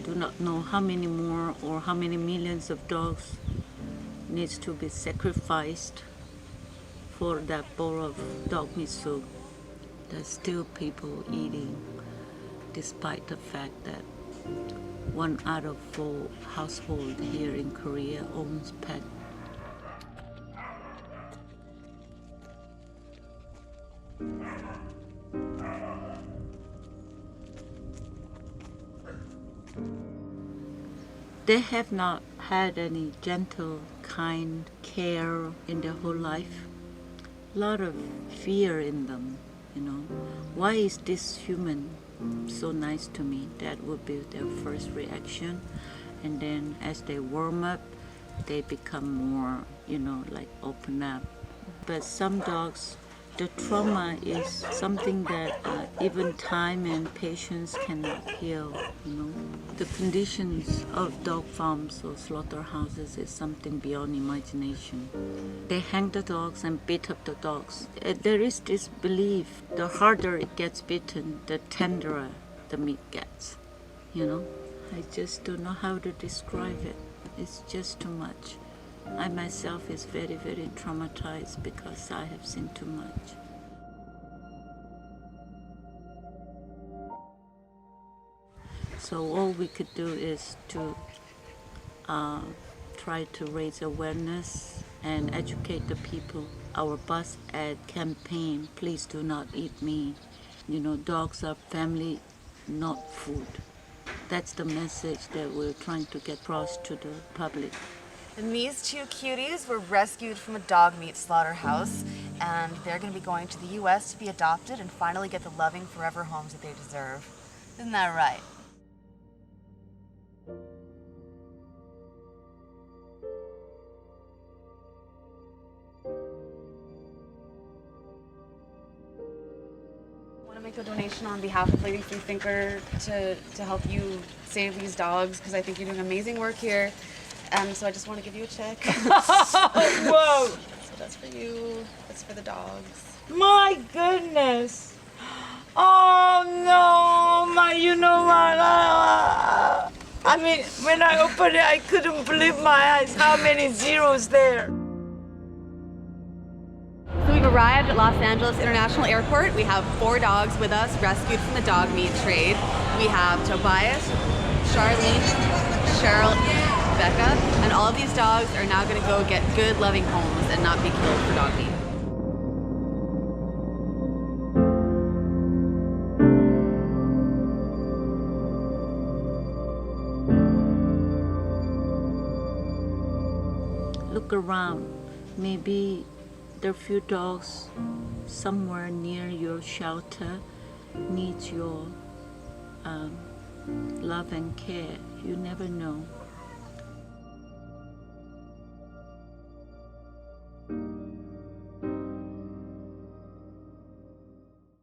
do not know how many more or how many millions of dogs needs to be sacrificed for that bowl of dog meat soup. There's still people eating, despite the fact that 1 out of 4 households here in Korea owns pet. They have not had any gentle, kind care in their whole life. A lot of fear in them, you know. Why is this human so nice to me? That would be their first reaction. And then as they warm up, they become more, you know, like open up. But some dogs, the trauma is something that even time and patience cannot heal, you know. The conditions of dog farms or slaughterhouses is something beyond imagination. They hang the dogs and beat up the dogs. There is this belief, the harder it gets beaten, the tenderer the meat gets, you know. I just don't know how to describe it. It's just too much. I myself is very, very traumatized because I have seen too much. So all we could do is to try to raise awareness and educate the people. Our bus ad campaign, please do not eat me. You know, dogs are family, not food. That's the message that we're trying to get across to the public. And these two cuties were rescued from a dog meat slaughterhouse, and they're going to be going to the U.S. to be adopted and finally get the loving forever homes that they deserve. Isn't that right? I want to make a donation on behalf of Lady Freethinker to help you save these dogs, because I think you're doing amazing work here. So I just want to give you a check. Whoa! So that's for you. That's for the dogs. My goodness! Oh no, you know what? I mean, when I opened it, I couldn't believe my eyes. How many zeros there? So we've arrived at Los Angeles International Airport. We have 4 dogs with us, rescued from the dog meat trade. We have Tobias, Charlene, Cheryl, Becca, and all of these dogs are now going to go get good, loving homes and not be killed for dog meat. Look around. Maybe there are few dogs somewhere near your shelter needs your love and care. You never know.